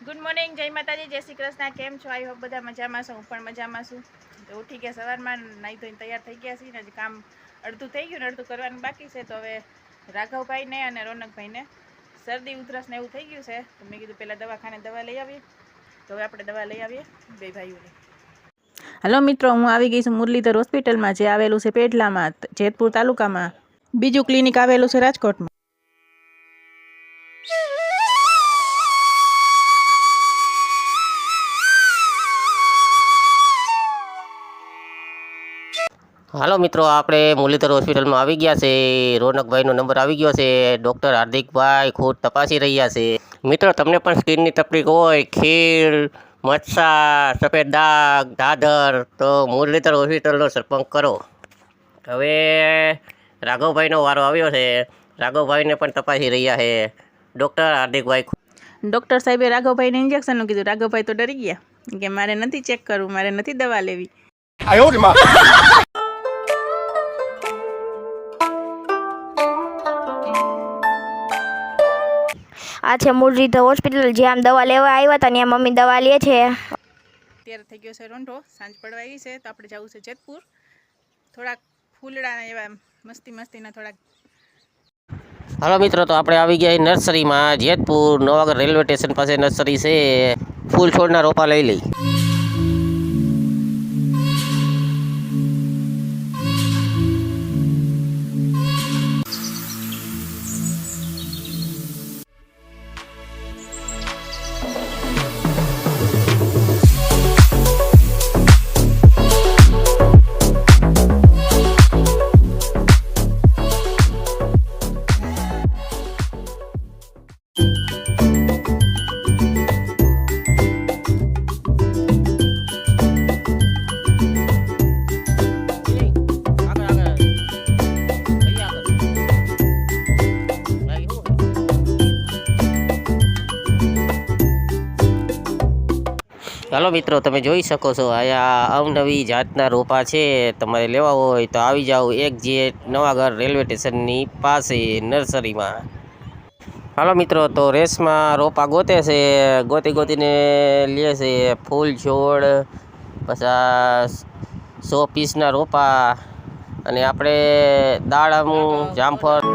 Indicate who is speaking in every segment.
Speaker 1: Good morning, જય માતાજી, જય શ્રી કૃષ્ણ. કેમ છો? આઈ હોપ બધા મજામાં છો. હું પણ મજામાં છું. તો ઉઠી ગયા સવારમાં, નાહી ધોઈને તૈયાર થઈ ગયા છીએ ને હજી કામ અડધું થઈ ગયું ને અડધું કરવાનું બાકી છે. તો હવે રાઘવભાઈને અને રોનકભાઈને શરદી ઉધરસ ને એવું થઈ ગયું છે. તો મેં કીધું પહેલાં દવાખાને દવા લઈ આવીએ. તો હવે આપણે દવા લઈ આવીએ બે ભાઈઓને. હલો મિત્રો, હું આવી ગઈ છું મુરલીધર હોસ્પિટલમાં, જે આવેલું છે પેટલામાં, જેતપુર તાલુકામાં. બીજું ક્લિનિક આવેલું છે રાજકોટમાં.
Speaker 2: હાલો મિત્રો, આપણે મુરલીધર હોસ્પિટલમાં આવી ગયા છે. રોનકભાઈનો નંબર આવી ગયો છે. ડૉક્ટર હાર્દિકભાઈ ખુદ તપાસી રહ્યા છે. મિત્રો, તમને પણ સ્કિનની તકલીફ હોય, ખીલ, મચ્છા, સફેદ દાગ, દાદર, તો મુરલીધર હોસ્પિટલનો સંપર્ક કરો. હવે રાઘવભાઈનો વારો આવ્યો છે. રાઘવભાઈને પણ તપાસી રહ્યા છે ડૉક્ટર હાર્દિકભાઈ.
Speaker 1: ડૉક્ટર સાહેબે રાઘવભાઈને ઇન્જેક્શનનું કીધું. રાઘવભાઈ તો ડરી ગયા કે મારે નથી ચેક કરવું, મારે નથી દવા લેવી.
Speaker 3: આ છે મુરલીધર હોસ્પિટલ, જ્યાં દવા લેવા આવ્યા હતા ત્યાં મમ્મી દવા લે છે.
Speaker 1: અત્યારે થઈ ગયો છે રોંઢો, સાંજ પડવા આવી છે. તો આપણે જવું છે જેતપુર. થોડાક ફૂલડા એવા મસ્તીના થોડાક.
Speaker 2: હાલો મિત્રો, તો આપણે આવી ગયા નર્સરીમાં. જેતપુર નવાગઢ રેલવે સ્ટેશન પાસે નર્સરી છે. ફૂલ છોડના રોપા લઈ લઈ. ચાલો મિત્રો, તમે જોઈ શકો છો અહીંયા અવનવી જાતના રોપા છે. તમારે લેવા હોય તો આવી જાઓ એક્ઝેટ નવાગઢ રેલવે સ્ટેશનની પાસે નર્સરીમાં. હાલો મિત્રો, તો રેસમાં રોપા ગોતે છે. ગોતીને લે છે ફૂલ છોડ, પછી 100 પીસના રોપા, અને આપણે દાડમ, જામફળ.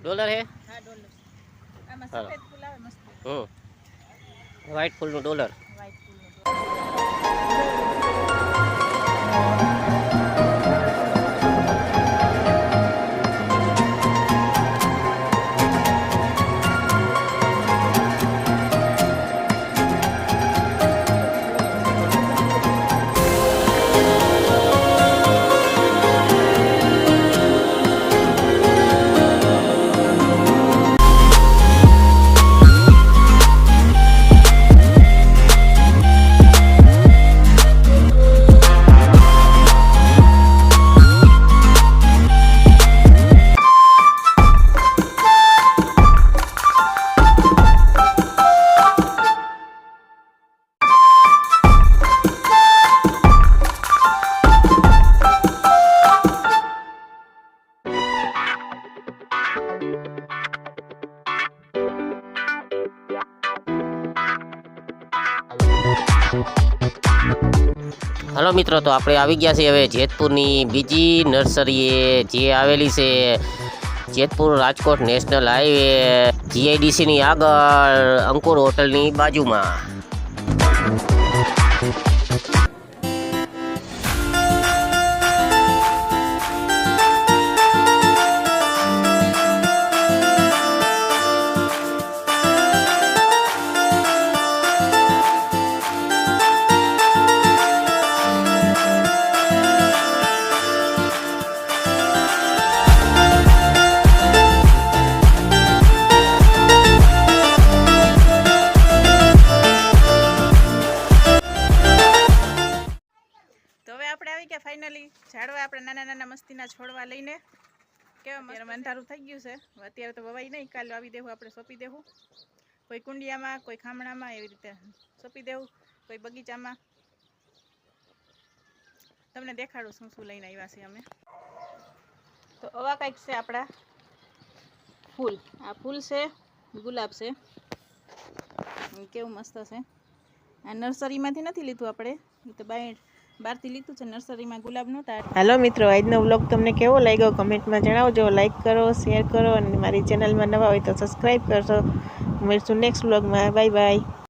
Speaker 2: ડોલર હે?
Speaker 1: હા, ડોલર. આમાં સફેદ ફૂલ આવે મસ્ત.
Speaker 2: વ્હાઈટ ફૂલનું ડોલર.
Speaker 1: વ્હાઈટ ફૂલનું.
Speaker 2: હલો મિત્રો, તો આપણે આવી ગયા છીએ હવે જેતપુરની બીજી નર્સરીએ, જે આવેલી છે જેતપુર રાજકોટ નેશનલ હાઈવે જીઆઈડીસીની આગળ અંકુર હોટલની બાજુમાં.
Speaker 1: તો હવે આપણે આવી ગયા ફાઇનલી ઝાડવા આપણે નાના નાના મસ્તીના છોડવા લઈને. કેવા મસ્ત અંધારું થઈ ગયું છે. અત્યારે તો વવાઈ નહીં, કાલે આવી દેવું, આપણે સોંપી દેવું. કોઈ કુંડિયામાં, કોઈ ખામણામાં, એવી રીતે સોંપી દેવું, કોઈ બગીચામાં. તમને દેખાડું શું શું લઈને આવ્યા છીએ અમે. તો આવા કંઈક છે આપણા ફૂલ. આ ફૂલ છે, ગુલાબ છે, કેવું મસ્ત છે. આ નર્સરીમાંથી નથી લીધું આપણે, એ તો બહારથી લીધું છે. નર્સરીમાં ગુલાબ નહોતા. હાલો મિત્રો, આજનો વ્લોગ તમને કેવો લાગ્યો કમેન્ટમાં જણાવજો. લાઈક કરો, શેર કરો અને મારી ચેનલમાં નવા હોય તો સબસ્ક્રાઈબ કરજો. મળીશું નેક્સ્ટ વ્લોગમાં. Bye bye.